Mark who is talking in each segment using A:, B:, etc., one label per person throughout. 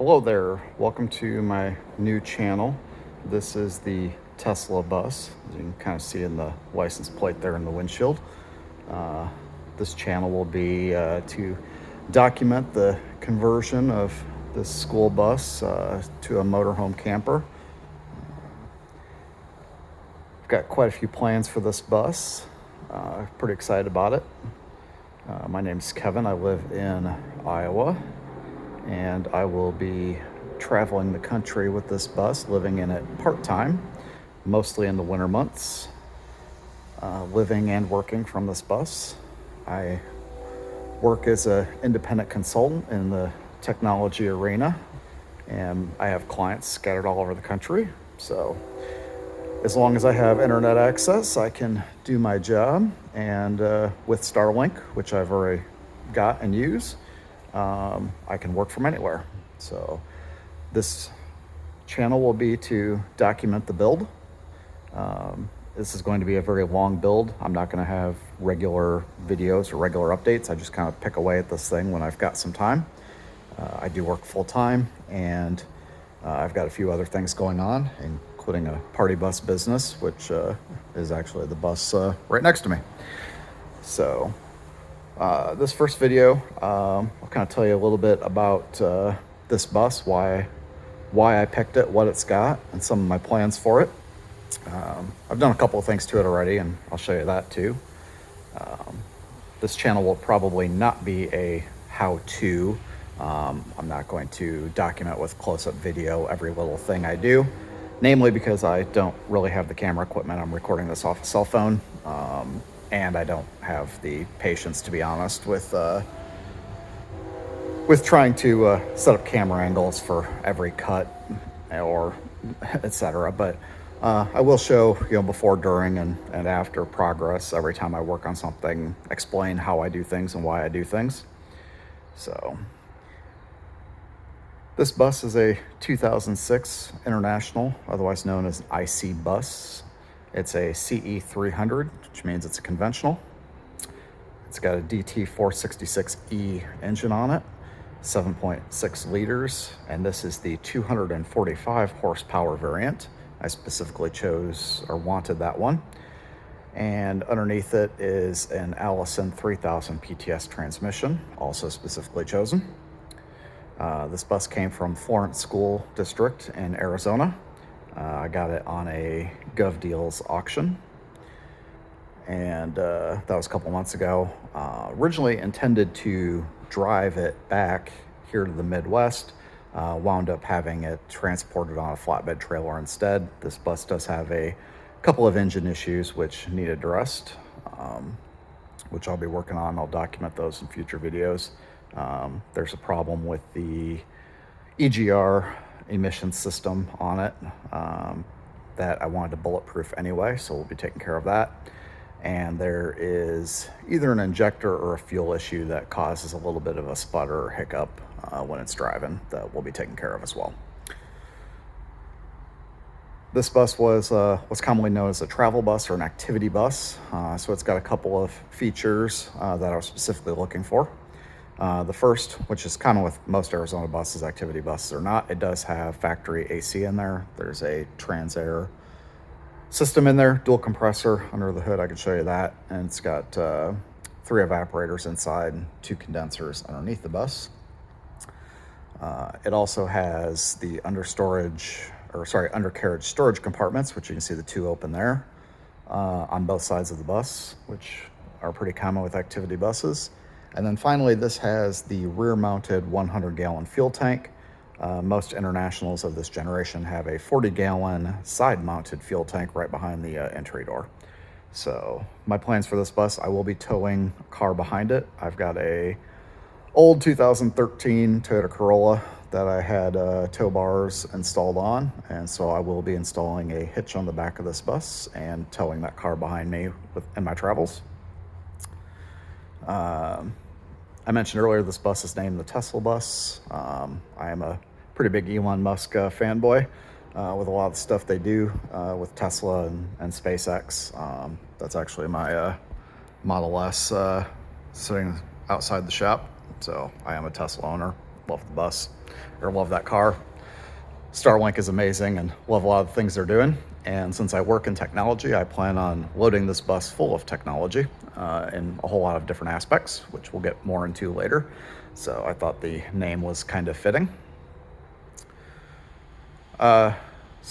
A: Hello there, welcome to my new channel. This is the Tesla bus, as you can kind of see in the license plate there in the windshield. This channel will be to document the conversion of this school bus to a motorhome camper. I've got quite a few plans for this bus. Pretty excited about it. My name's Kevin. I live in Iowa, and I will be traveling the country with this bus, living in it part-time, mostly in the winter months, living and working from this bus. I work as an independent consultant in the technology arena, and I have clients scattered all over the country. So as long as I have internet access, I can do my job. And with Starlink, which I've already got and use, I can work from anywhere. So this channel will be to document the build. This is going to be a very long build. I'm not going to have regular videos or regular updates. I just kind of pick away at this thing when I've got some time. I do work full time, and I've got a few other things going on, including a party bus business, which is actually the bus right next to me. So this first video, I'll kind of tell you a little bit about this bus, why I picked it, what it's got, and some of my plans for it. I've done a couple of things to it already, and I'll show you that too. This channel will probably not be a how-to. I'm not going to document with close-up video every little thing I do, namely because I don't really have the camera equipment. I'm recording this off a cell phone, and I don't have the patience, to be honest, with trying to set up camera angles for every cut or etc. But I will show, before, during, and after progress every time I work on something, explain how I do things and why I do things. So this bus is a 2006 International, otherwise known as an IC bus. It's a CE 300, which means it's a conventional. It's got a DT 466E engine on it, 7.6 liters, and this is the 245 horsepower variant. I specifically chose or wanted that one. And underneath it is an Allison 3000 PTS transmission, also specifically chosen. This bus came from Florence School District in Arizona. I got it on a GovDeals auction, and that was a couple months ago. Originally intended to drive it back here to the Midwest, wound up having it transported on a flatbed trailer instead. This bus does have a couple of engine issues which need addressed, which I'll be working on. I'll document those in future videos. There's a problem with the EGR emission system on it that I wanted to bulletproof anyway, so we'll be taking care of that. And there is either an injector or a fuel issue that causes a little bit of a sputter or hiccup when it's driving that we'll be taking care of as well. This bus was what's commonly known as a travel bus or an activity bus. So it's got a couple of features that I was specifically looking for. The first, which is common with most Arizona buses, activity buses or not, it does have factory AC in there. There's a Transair system in there, dual compressor under the hood. I can show you that. And it's got 3 evaporators inside and 2 condensers underneath the bus. It also has the undercarriage storage compartments, which you can see the 2 open there on both sides of the bus, which are pretty common with activity buses. And then finally, this has the rear-mounted 100-gallon fuel tank. Most Internationals of this generation have a 40-gallon side-mounted fuel tank right behind the entry door. So my plans for this bus, I will be towing a car behind it. I've got a old 2013 Toyota Corolla that I had tow bars installed on, and so I will be installing a hitch on the back of this bus and towing that car behind me in my travels. I mentioned earlier this bus is named the Tesla bus. I am a pretty big Elon Musk fanboy with a lot of the stuff they do with Tesla and SpaceX. That's actually my Model S sitting outside the shop, so I am a Tesla owner. love the bus, or love that car. Starlink is amazing and love a lot of the things they're doing. And since I work in technology, I plan on loading this bus full of technology in a whole lot of different aspects, which we'll get more into later. So I thought the name was kind of fitting. So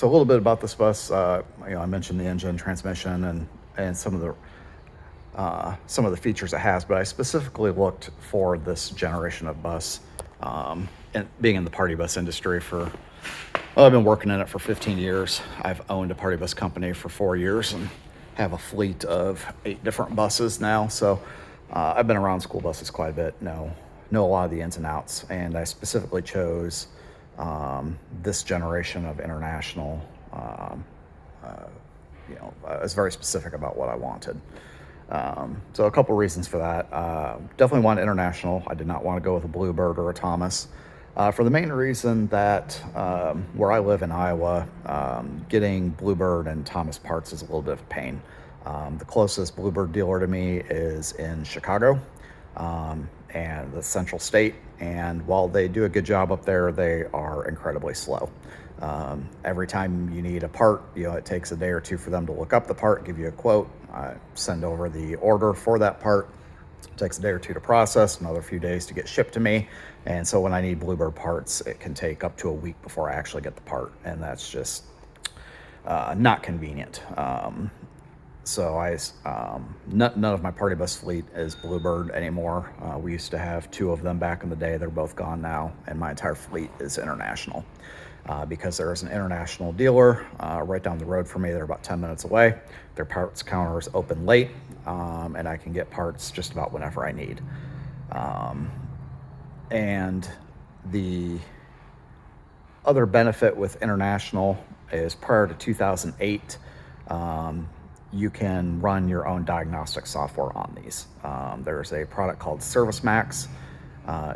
A: a little bit about this bus. I mentioned the engine, transmission, and some of the features it has, but I specifically looked for this generation of bus. And being in the party bus industry I've been working in it for 15 years. I've owned a party bus company for 4 years and have a fleet of 8 different buses now. So I've been around school buses quite a bit, know a lot of the ins and outs, and I specifically chose this generation of international. I was very specific about what I wanted. So a couple reasons for that. Definitely wanted international. I did not want to go with a Bluebird or a Thomas. For the main reason that where I live in Iowa, getting Bluebird and Thomas parts is a little bit of a pain. The closest Bluebird dealer to me is in Chicago, and the Central State. And while they do a good job up there, they are incredibly slow. Every time you need a part, it takes a day or two for them to look up the part, give you a quote, send over the order for that part. It takes a day or two to process, another few days to get shipped to me. And so when I need Bluebird parts, it can take up to a week before I actually get the part. And that's just not convenient. So none of my party bus fleet is Bluebird anymore. We used to have 2 of them back in the day. They're both gone now. And my entire fleet is international. Because there is an international dealer right down the road from me. They're about 10 minutes away. Their parts counter is open late, and I can get parts just about whenever I need. And the other benefit with international is prior to 2008, you can run your own diagnostic software on these. There's a product called Service Max.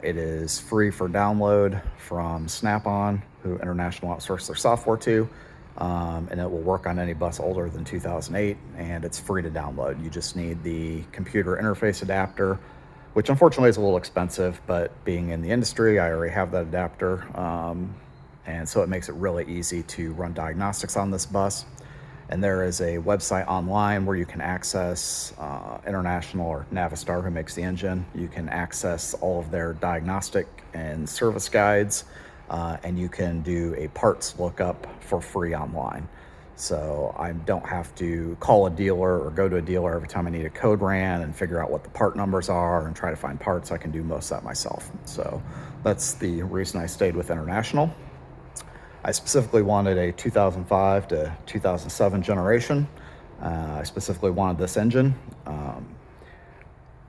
A: It is free for download from Snap-on, who International outsourced their software to, and it will work on any bus older than 2008, and it's free to download. You just need the computer interface adapter, which unfortunately is a little expensive, but being in the industry, I already have that adapter, and so it makes it really easy to run diagnostics on this bus. And there is a website online where you can access International, or Navistar, who makes the engine. You can access all of their diagnostic and service guides, and you can do a parts lookup for free online. So I don't have to call a dealer or go to a dealer every time I need a code ran and figure out what the part numbers are and try to find parts. I can do most of that myself. So that's the reason I stayed with International. I specifically wanted a 2005 to 2007 generation. I specifically wanted this engine.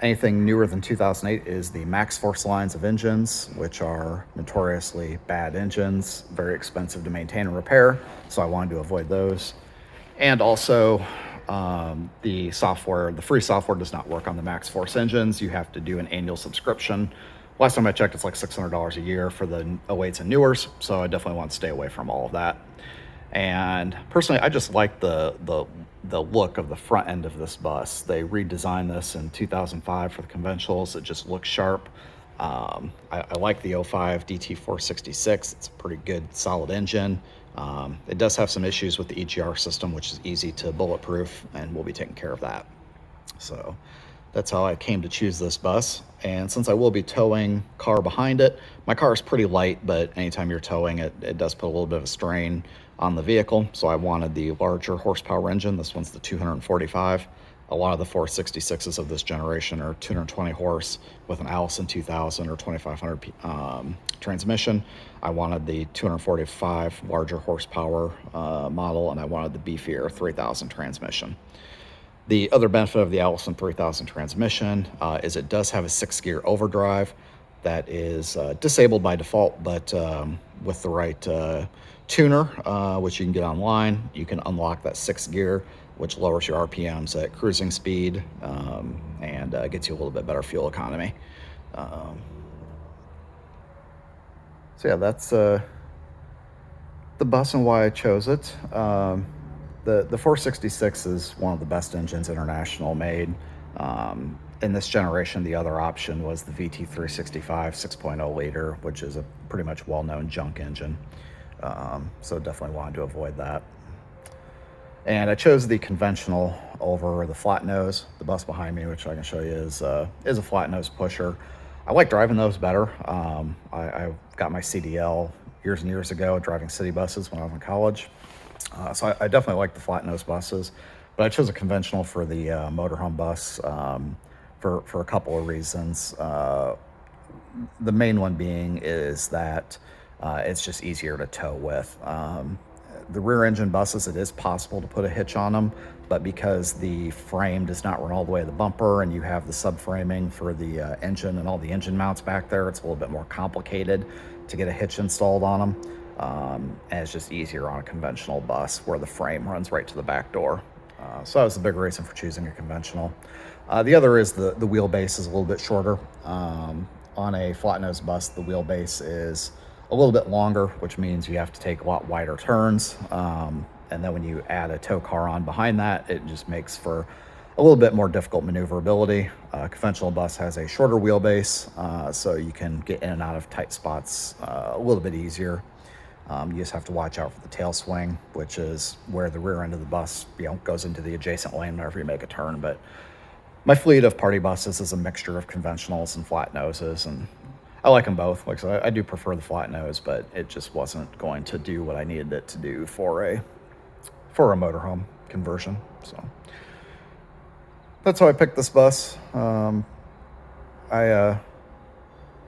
A: Anything newer than 2008 is the Max Force lines of engines, which are notoriously bad engines, very expensive to maintain and repair, so I wanted to avoid those. And also, the free software does not work on the Max Force engines. You have to do an annual subscription. Last time I checked, it's like $600 a year for the 08s and newers, so I definitely want to stay away from all of that. And personally, I just like the look of the front end of this bus. They redesigned this in 2005 for the conventionals. It just looks sharp. I like the 05 DT466. It's a pretty good, solid engine. It does have some issues with the EGR system, which is easy to bulletproof, and we'll be taking care of that. So that's how I came to choose this bus. And since I will be towing car behind it, my car is pretty light, but anytime you're towing it, it does put a little bit of a strain on the vehicle. So I wanted the larger horsepower engine. This one's the 245. A lot of the 466s of this generation are 220 horse with an Allison 2000 or 2500 transmission. I wanted the 245 larger horsepower model, and I wanted the beefier 3000 transmission. The other benefit of the Allison 3000 transmission is it does have a 6-gear overdrive that is disabled by default, but with the right tuner, which you can get online, you can unlock that 6th gear, which lowers your RPMs at cruising speed and gets you a little bit better fuel economy. So yeah, that's the bus and why I chose it. The 466 is one of the best engines International made. in this generation, the other option was the VT365 6.0 liter, which is a pretty much well-known junk engine. So definitely wanted to avoid that. And I chose the conventional over the flat nose. The bus behind me, which I can show you, is a flat nose pusher. I like driving those better. I got my CDL years and years ago driving city buses when I was in college. So I definitely like the flat nose buses, but I chose a conventional for the motorhome bus for a couple of reasons. The main one being is that it's just easier to tow with. The rear engine buses, it is possible to put a hitch on them, but because the frame does not run all the way to the bumper and you have the subframing for the engine and all the engine mounts back there, it's a little bit more complicated to get a hitch installed on them. And it's just easier on a conventional bus where the frame runs right to the back door. So that was the big reason for choosing a conventional. The other is the wheelbase is a little bit shorter. On a flat nose bus, the wheelbase is a little bit longer, which means you have to take a lot wider turns. And then when you add a tow car on behind that, it just makes for a little bit more difficult maneuverability. Conventional bus has a shorter wheelbase, so you can get in and out of tight spots a little bit easier. You just have to watch out for the tail swing, which is where the rear end of the bus, goes into the adjacent lane whenever you make a turn. But my fleet of party buses is a mixture of conventionals and flat noses, and I like them both. Like I said, I do prefer the flat nose, but it just wasn't going to do what I needed it to do for a motorhome conversion. So that's how I picked this bus. I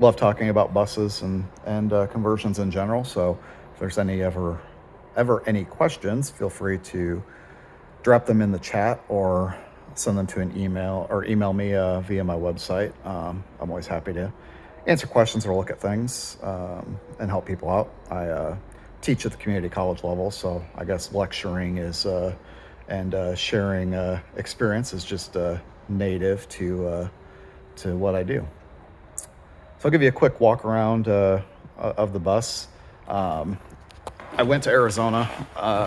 A: love talking about buses and conversions in general. So if there's ever any questions, feel free to drop them in the chat or send them to an email or email me via my website. I'm always happy to answer questions or look at things and help people out. I teach at the community college level, so I guess lecturing is and sharing experience is just native to what I do. So I'll give you a quick walk around of the bus. I went to Arizona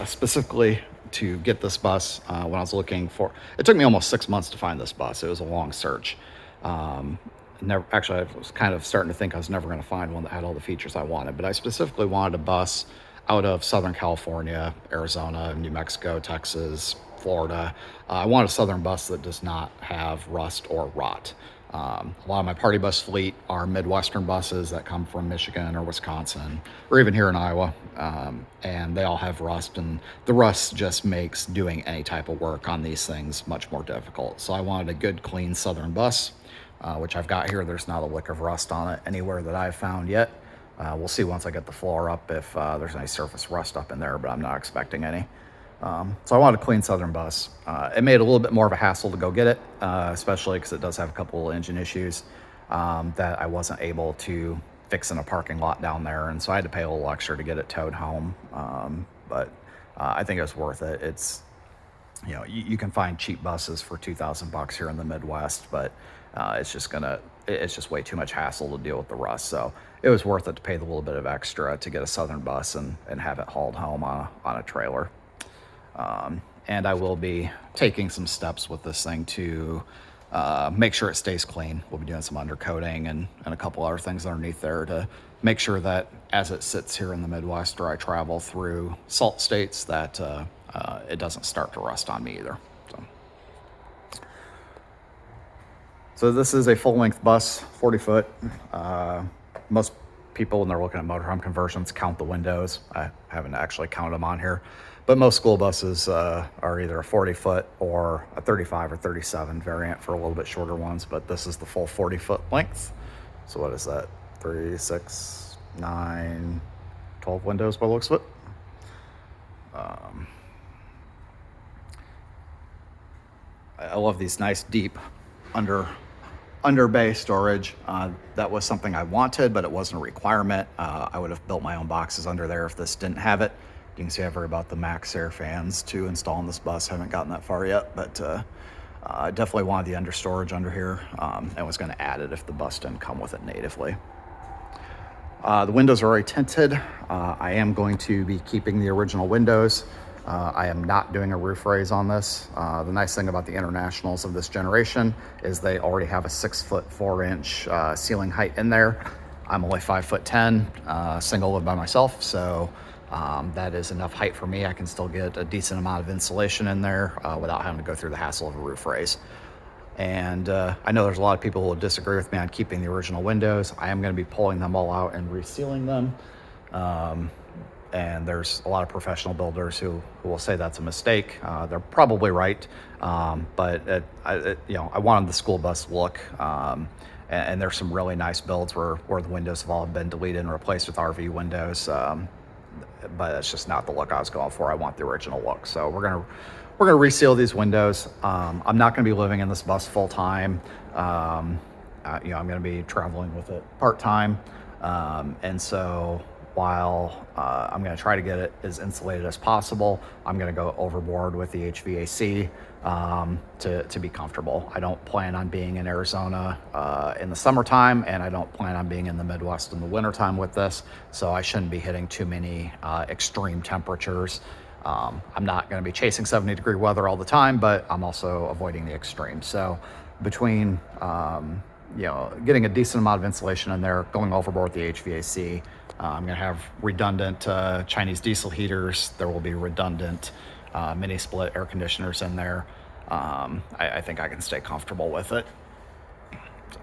A: specifically to get this bus when I was looking for. It took me almost 6 months to find this bus. It was a long search. Actually, I was kind of starting to think I was never going to find one that had all the features I wanted, but I specifically wanted a bus out of Southern California, Arizona, New Mexico, Texas, Florida. I want a Southern bus that does not have rust or rot. A lot of my party bus fleet are Midwestern buses that come from Michigan or Wisconsin, or even here in Iowa, and they all have rust, and the rust just makes doing any type of work on these things much more difficult. So I wanted a good, clean Southern bus, which I've got here. There's not a lick of rust on it anywhere that I've found yet. We'll see once I get the floor up if there's any surface rust up in there, but I'm not expecting any. So I wanted a clean Southern bus. It made it a little bit more of a hassle to go get it, especially because it does have a couple of engine issues that I wasn't able to fix in a parking lot down there, and so I had to pay a little extra to get it towed home. But I think it was worth it. It's, you can find cheap buses for $2,000 here in the Midwest, but it's just way too much hassle to deal with the rust. So it was worth it to pay the little bit of extra to get a Southern bus and have it hauled home on a trailer. And I will be taking some steps with this thing to make sure it stays clean. We'll be doing some undercoating and a couple other things underneath there to make sure that as it sits here in the Midwest or I travel through salt states that it doesn't start to rust on me either. So this is a full-length bus, 40 foot. Most people, when they're looking at motorhome conversions, count the windows. I haven't actually counted them on here. But most school buses are either a 40 foot or a 35 or 37 variant for a little bit shorter ones, but this is the full 40 foot length. So what is that? 3, 6, 9, 12 windows by the looks of it. I love these nice deep under bay storage. That was something I wanted, but it wasn't a requirement. I would have built my own boxes under there if this didn't have it. You can see I've heard about the Max Air fans to install on this bus. Haven't gotten that far yet, but I definitely wanted the under storage under here, and was going to add it if the bus didn't come with it natively. The windows are already tinted. I am going to be keeping the original windows. I am not doing a roof raise on this. The nice thing about the Internationals of this generation is they already have a 6'4" ceiling height in there. I'm only 5'10", single, live by myself, so that is enough height for me. I can still get a decent amount of insulation in there without having to go through the hassle of a roof raise. And I know there's a lot of people who will disagree with me on keeping the original windows. I am going to be pulling them all out and resealing them. And there's a lot of professional builders who will say that's a mistake. They're probably right, but I wanted the school bus look, and there's some really nice builds where the windows have all been deleted and replaced with RV windows, but it's just not the look I was going for. I want the original look, so we're gonna reseal these windows. I'm not gonna be living in this bus full time. I'm gonna be traveling with it part time, and so while I'm going to try to get it as insulated as possible, I'm going to go overboard with the HVAC to be comfortable. I don't plan on being in Arizona in the summertime, and I don't plan on being in the Midwest in the wintertime with this, so I shouldn't be hitting too many extreme temperatures. I'm not going to be chasing 70-degree weather all the time, but I'm also avoiding the extremes. So between getting a decent amount of insulation in there, going overboard with the HVAC, I'm going to have redundant Chinese diesel heaters. There will be redundant mini split air conditioners in there. I think I can stay comfortable with it. So,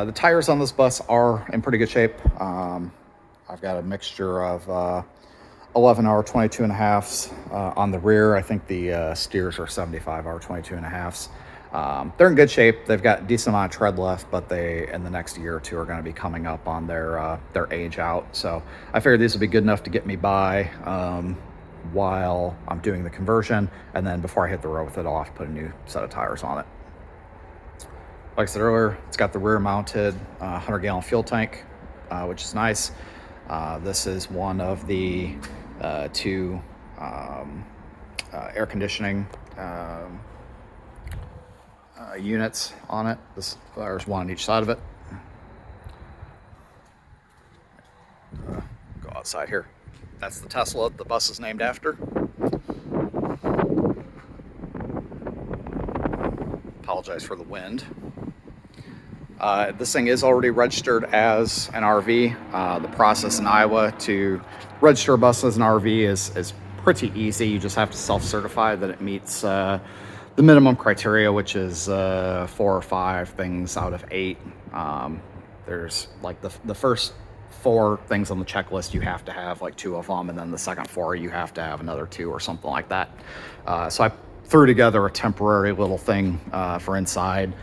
A: the tires on this bus are in pretty good shape. I've got a mixture of 11R 22.5s on the rear. I think the steers are 75R 22.5s. They're in good shape. They've got a decent amount of tread left, but they, in the next year or two, are going to be coming up on their age out. So I figured these would be good enough to get me by while I'm doing the conversion, and then before I hit the road with it, I'll have to put a new set of tires on it. Like I said earlier, it's got the rear-mounted 100-gallon fuel tank, which is nice. This is one of the two air conditioning units on it. There's one on each side of it. Go outside here. That's the Tesla the bus is named after. Apologize for the wind. This thing is already registered as an RV. The process in Iowa to register a bus as an RV is pretty easy. You just have to self-certify that it meets the minimum criteria, which is 4 or 5 things out of 8. There's like the first 4 things on the checklist you have to have like 2 of them, and then the second 4 you have to have another 2 or something like that. So I threw together a temporary little thing for inside,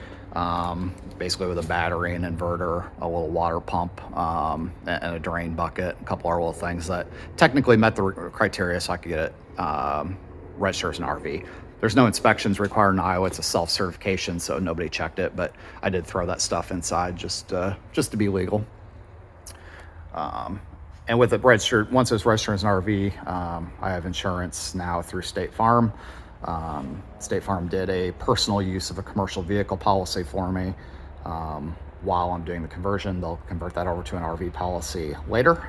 A: basically with a battery, an inverter, a little water pump, and a drain bucket, a couple other little things that technically met the criteria, so I could get it registered as an RV. There's no inspections required in Iowa. It's a self-certification, so nobody checked it, but I did throw that stuff inside just to be legal. And with it registered, once it's registered as an RV, I have insurance now through State Farm. State Farm did a personal use of a commercial vehicle policy for me. While I'm doing the conversion, they'll convert that over to an RV policy later.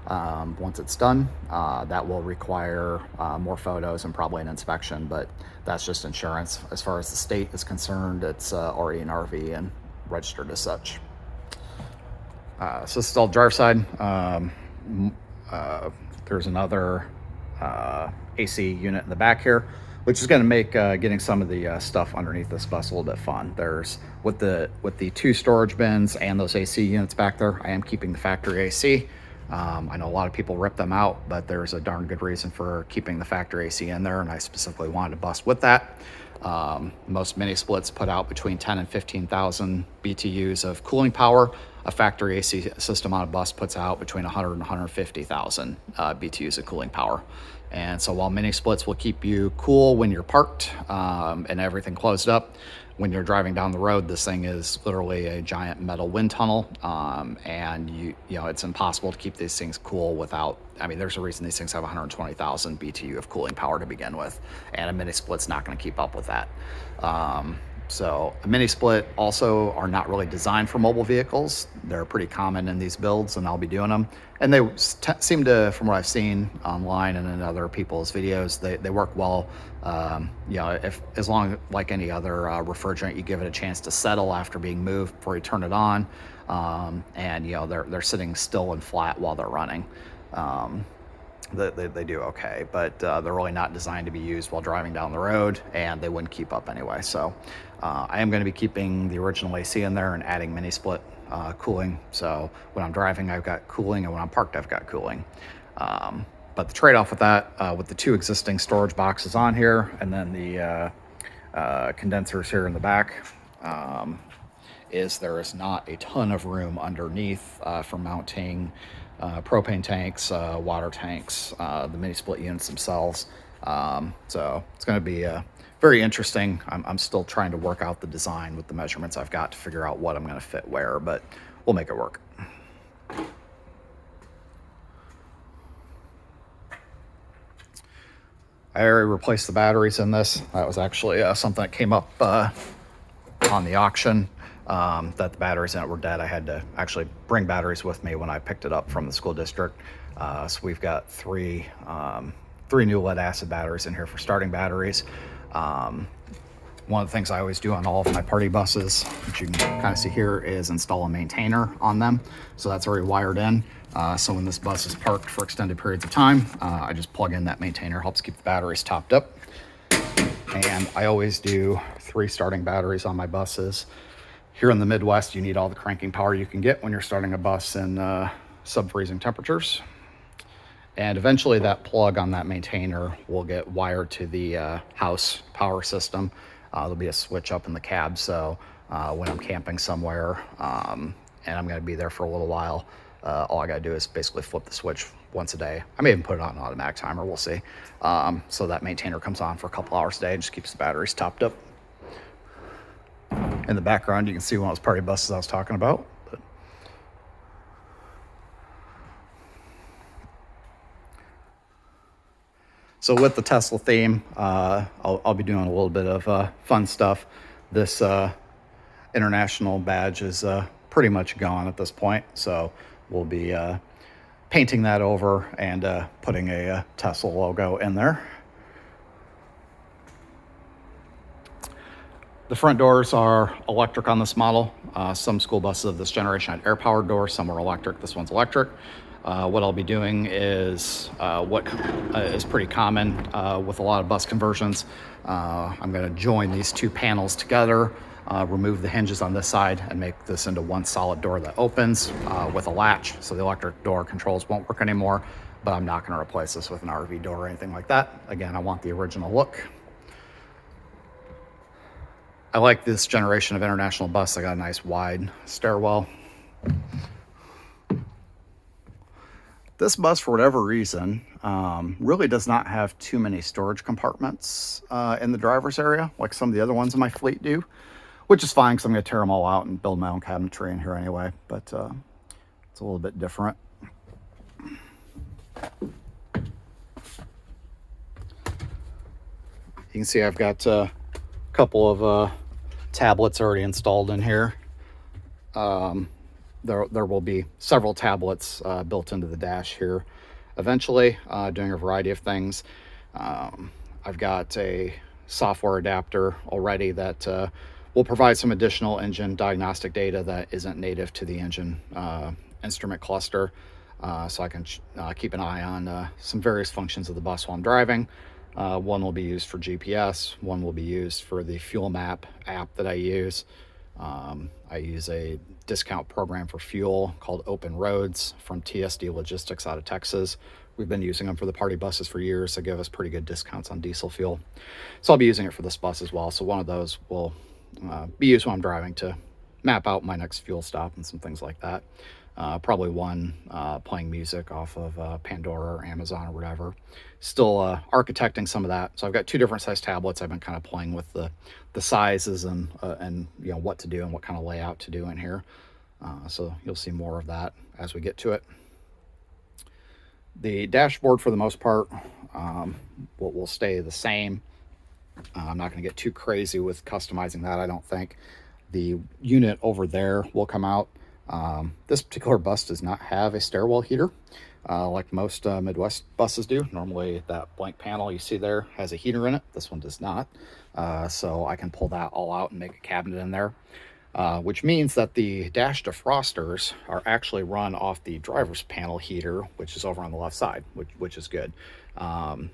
A: Once it's done, that will require more photos and probably an inspection, but that's just insurance. As far as the state is concerned, it's already an RV and registered as such. So this is all driver's side. There's another AC unit in the back here, which is going to make getting some of the stuff underneath this bus a little bit fun. There's with the 2 storage bins and those AC units back there, I am keeping the factory AC. I know a lot of people rip them out, but there's a darn good reason for keeping the factory AC in there, and I specifically wanted to bus with that. Most mini splits put out between 10 and 15,000 BTUs of cooling power. A factory AC system on a bus puts out between 100 and 150,000 BTUs of cooling power. And so while mini splits will keep you cool when you're parked and everything closed up, when you're driving down the road, this thing is literally a giant metal wind tunnel, and you know it's impossible to keep these things cool without. I mean, there's a reason these things have 120,000 BTU of cooling power to begin with, and a mini split's not going to keep up with that. So a mini split also are not really designed for mobile vehicles. They're pretty common in these builds, and I'll be doing them. And they seem to, from what I've seen online and in other people's videos, they work well. You know, if as long like any other refrigerant, you give it a chance to settle after being moved before you turn it on, and you know they're sitting still and flat while they're running. They do okay, but they're really not designed to be used while driving down the road, and they wouldn't keep up anyway. So I am going to be keeping the original AC in there and adding mini split cooling. So when I'm driving, I've got cooling, and when I'm parked, I've got cooling. But the trade-off with that, with the 2 existing storage boxes on here, and then the condensers here in the back, is there is not a ton of room underneath for mounting propane tanks, water tanks, the mini split units themselves. So it's going to be very interesting. I'm still trying to work out the design with the measurements I've got to figure out what I'm going to fit where, but we'll make it work. I already replaced the batteries in this. That was actually something that came up on the auction, that the batteries in it were dead. I had to actually bring batteries with me when I picked it up from the school district. So we've got three new lead acid batteries in here for starting batteries. One of the things I always do on all of my party buses, which you can kind of see here, is install a maintainer on them. So that's already wired in. So when this bus is parked for extended periods of time, I just plug in that maintainer, helps keep the batteries topped up. And I always do 3 starting batteries on my buses. Here in the Midwest, you need all the cranking power you can get when you're starting a bus in sub-freezing temperatures. And eventually that plug on that maintainer will get wired to the house power system. There'll be a switch up in the cab, so when I'm camping somewhere and I'm going to be there for a little while, all I got to do is basically flip the switch once a day. I may even put it on an automatic timer, we'll see. So that maintainer comes on for a couple hours a day and just keeps the batteries topped up. In the background, you can see one of those party buses I was talking about. So with the Tesla theme, I'll be doing a little bit of fun stuff. This international badge is pretty much gone at this point, so we'll be painting that over and putting a Tesla logo in there. The front doors are electric on this model. Some school buses of this generation had air-powered doors, some were electric. This one's electric. What I'll be doing is what is pretty common with a lot of bus conversions. I'm going to join these 2 panels together, remove the hinges on this side, and make this into one solid door that opens with a latch. So the electric door controls won't work anymore, but I'm not going to replace this with an RV door or anything like that. Again, I want the original look. I like this generation of international bus. I got a nice wide stairwell. This bus, for whatever reason, really does not have too many storage compartments in the driver's area, like some of the other ones in my fleet do, which is fine because I'm going to tear them all out and build my own cabinetry in here anyway, but it's a little bit different. You can see I've got a couple of tablets already installed in here. There will be several tablets built into the dash here eventually, doing a variety of things. I've got a software adapter already that will provide some additional engine diagnostic data that isn't native to the engine instrument cluster, so I can keep an eye on some various functions of the bus while I'm driving. One will be used for GPS, one will be used for the fuel map app that I use. I use a discount program for fuel called Open Roads from TSD Logistics out of Texas. We've been using them for the party buses for years. They give us pretty good discounts on diesel fuel. So I'll be using it for this bus as well. So one of those will be used when I'm driving to map out my next fuel stop and some things like that. Probably one playing music off of Pandora or Amazon or whatever. Still architecting some of that. So I've got 2 different size tablets. I've been kind of playing with the sizes and you know what to do and what kind of layout to do in here. So you'll see more of that as we get to it. The dashboard, for the most part, will stay the same. I'm not going to get too crazy with customizing that, I don't think. The unit over there will come out. This particular bus does not have a stairwell heater like most Midwest buses do. Normally that blank panel you see there has a heater in it. This one does not. So I can pull that all out and make a cabinet in there. Which means that the dash defrosters are actually run off the driver's panel heater, which is over on the left side, which is good. That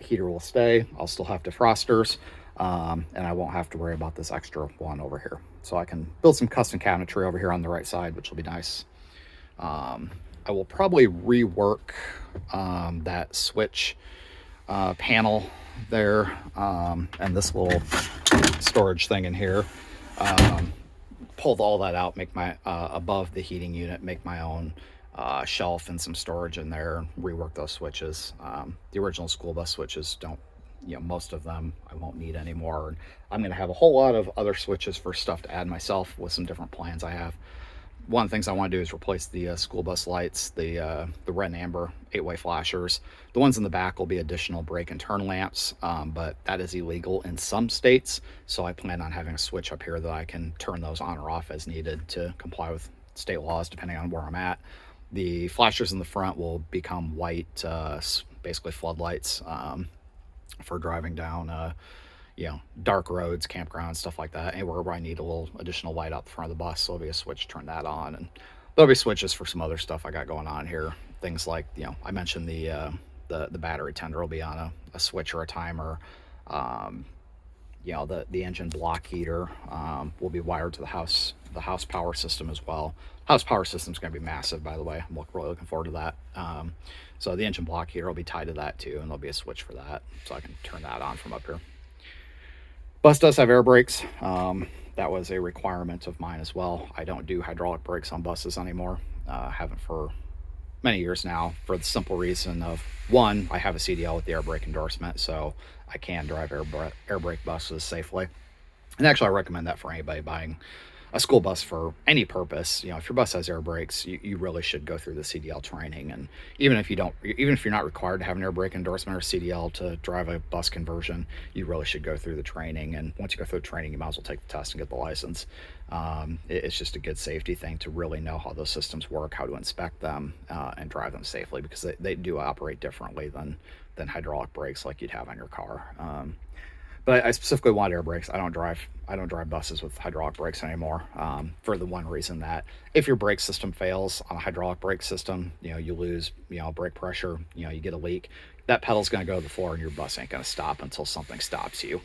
A: heater will stay. I'll still have defrosters, and I won't have to worry about this extra one over here. So I can build some custom cabinetry over here on the right side, which will be nice. I will probably rework that switch panel there, and this little storage thing in here. Pulled all that out, make my above the heating unit, make my own shelf and some storage in there, rework those switches. The original school bus switches don't, most of them I won't need anymore. And I'm going to have a whole lot of other switches for stuff to add myself with some different plans I have. One of the things I want to do is replace the school bus lights, the red and amber 8-way flashers. The ones in the back will be additional brake and turn lamps, but that is illegal in some states. So I plan on having a switch up here that I can turn those on or off as needed to comply with state laws, depending on where I'm at. The flashers in the front will become white, basically floodlights for driving down dark roads, campgrounds, stuff like that. Anywhere where I need a little additional light out the front of the bus, so there'll be a switch to turn that on. And there'll be switches for some other stuff I got going on here. Things like, I mentioned the battery tender will be on a switch or a timer. The engine block heater will be wired to the house power system as well. House power system is going to be massive, by the way. I'm really looking forward to that. So the engine block heater will be tied to that too, and there'll be a switch for that, so I can turn that on from up here. Bus does have air brakes. That was a requirement of mine as well. I don't do hydraulic brakes on buses anymore. Haven't for many years now, for the simple reason of, one, I have a CDL with the air brake endorsement, so I can drive air brake buses safely. And actually, I recommend that for anybody buying a school bus for any purpose. If your bus has air brakes, you really should go through the CDL training. And even if you're not required to have an air brake endorsement or CDL to drive a bus conversion, you really should go through the training. And once you go through the training, you might as well take the test and get the license. It's just a good safety thing to really know how those systems work, how to inspect them, and drive them safely, because they do operate differently than hydraulic brakes like you'd have on your car. But I specifically want air brakes. I don't drive buses with hydraulic brakes anymore, for the one reason that if your brake system fails on a hydraulic brake system, you lose, brake pressure, you get a leak, that pedal's going to go to the floor and your bus ain't going to stop until something stops you.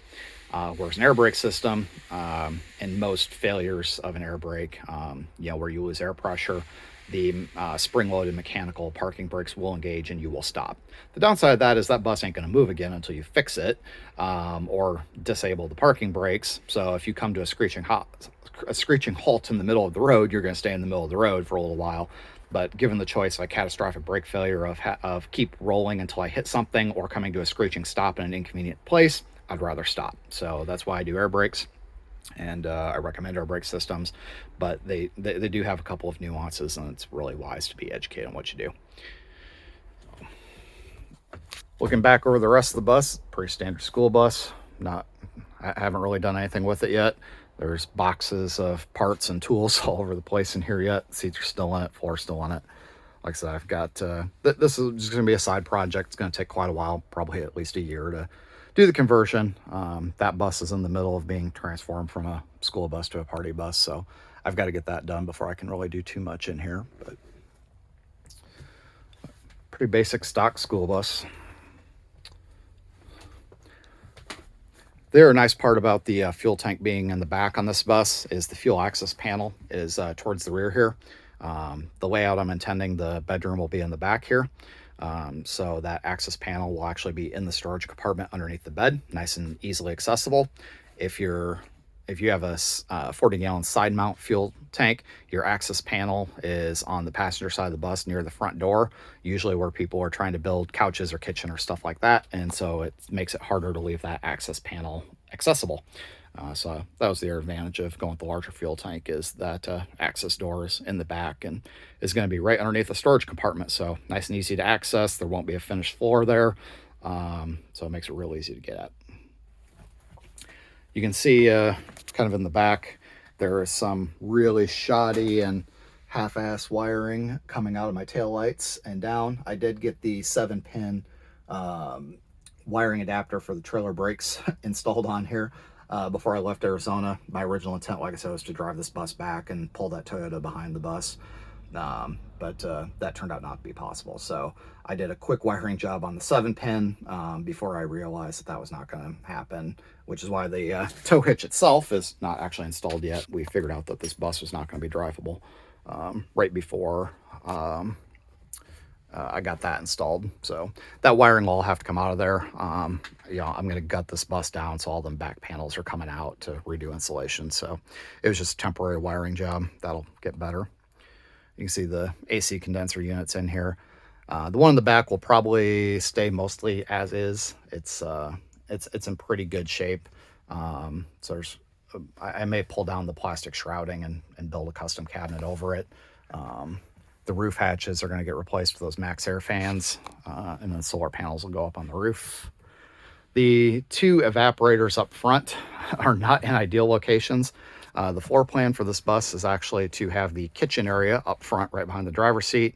A: Whereas an air brake system, and most failures of an air brake, where you lose air pressure, the spring-loaded mechanical parking brakes will engage and you will stop. The downside of that is that bus ain't going to move again until you fix it, or disable the parking brakes. So if you come to a screeching halt in the middle of the road, you're going to stay in the middle of the road for a little while. But given the choice of a catastrophic brake failure of keep rolling until I hit something, or coming to a screeching stop in an inconvenient place, I'd rather stop. So that's why I do air brakes. And I recommend air brake systems, but they do have a couple of nuances, and it's really wise to be educated on what you do. Looking back over the rest of the bus, pretty standard school bus. I haven't really done anything with it yet. There's boxes of parts and tools all over the place in here yet. Seats are still in it, floor's still in it. Like I said, I've got this is just going to be a side project. It's going to take quite a while, probably at least a year, to do the conversion. That bus is in the middle of being transformed from a school bus to a party bus, so I've got to get that done before I can really do too much in here. But pretty basic stock school bus. The other nice part about the fuel tank being in the back on this bus is the fuel access panel is towards the rear here. The layout I'm intending, the bedroom will be in the back here. So that access panel will actually be in the storage compartment underneath the bed, nice and easily accessible. If you have a 40-gallon side mount fuel tank, your access panel is on the passenger side of the bus near the front door, usually where people are trying to build couches or kitchen or stuff like that. And so it makes it harder to leave that access panel accessible. So that was the advantage of going with the larger fuel tank, is that access door is in the back and is going to be right underneath the storage compartment. So nice and easy to access. There won't be a finished floor there. So it makes it real easy to get at. You can see kind of in the back, there is some really shoddy and half-ass wiring coming out of my taillights and down. I did get the 7-pin wiring adapter for the trailer brakes installed on here before I left Arizona. My original intent, like I said, was to drive this bus back and pull that Toyota behind the bus. But that turned out not to be possible. So I did a quick wiring job on the 7-pin before I realized that that was not going to happen, which is why the tow hitch itself is not actually installed yet. We figured out that this bus was not going to be drivable right before I got that installed. So that wiring will have to come out of there. You know, I'm going to gut this bus down, so all them back panels are coming out to redo insulation. So it was just a temporary wiring job. That'll get better. You can see the AC condenser units in here. The one in the back will probably stay mostly as is. It's in pretty good shape. So there's, I may pull down the plastic shrouding and build a custom cabinet over it. The roof hatches are going to get replaced with those max air fans, and then solar panels will go up on the roof. The 2 evaporators up front are not in ideal locations. The floor plan for this bus is actually to have the kitchen area up front right behind the driver's seat,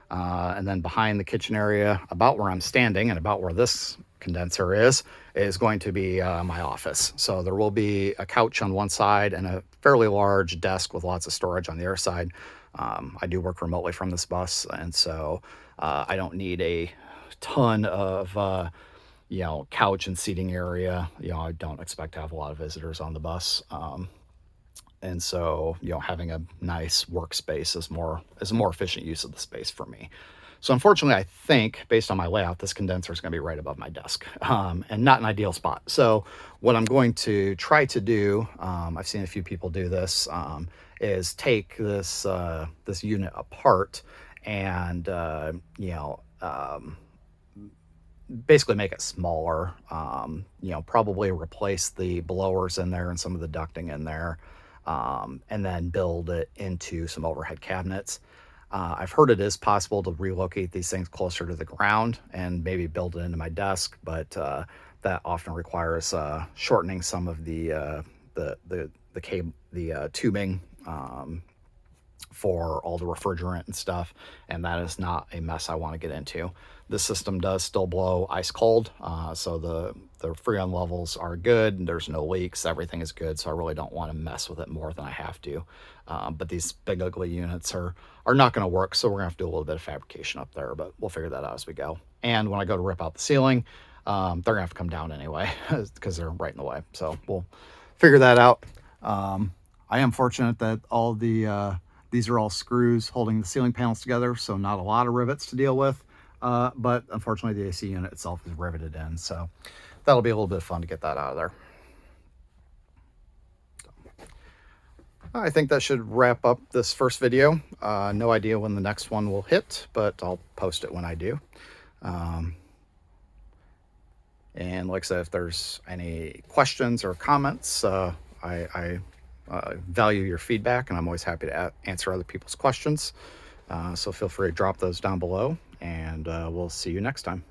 A: and then behind the kitchen area, about where I'm standing and about where this condenser is going to be my office. So there will be a couch on one side and a fairly large desk with lots of storage on the other side. I do work remotely from this bus, and so I don't need a ton of you know, couch and seating area. You know, I don't expect to have a lot of visitors on the bus. And so, you know, having a nice workspace is a more efficient use of the space for me. So unfortunately, I think, based on my layout, this condenser is going to be right above my desk, and not an ideal spot. So what I'm going to try to do, I've seen a few people do this, is take this this unit apart and, you know, basically make it smaller, you know, probably replace the blowers in there and some of the ducting in there, and then build it into some overhead cabinets. I've heard it is possible to relocate these things closer to the ground and maybe build it into my desk, but that often requires shortening some of the tubing for all the refrigerant and stuff, and that is not a mess I want to get into. This system does still blow ice cold, so the Freon levels are good, and there's no leaks, everything is good, so I really don't want to mess with it more than I have to. But these big ugly units are not going to work, so we're going to have to do a little bit of fabrication up there, but we'll figure that out as we go. And when I go to rip out the ceiling, they're going to have to come down anyway because they're right in the way, so we'll figure that out. I am fortunate that all the these are all screws holding the ceiling panels together, so not a lot of rivets to deal with. But unfortunately, the AC unit itself is riveted in, so that'll be a little bit of fun to get that out of there. I think that should wrap up this first video. No idea when the next one will hit, but I'll post it when I do. And like I said, if there's any questions or comments, I value your feedback, and I'm always happy to answer other people's questions. So feel free to drop those down below, and we'll see you next time.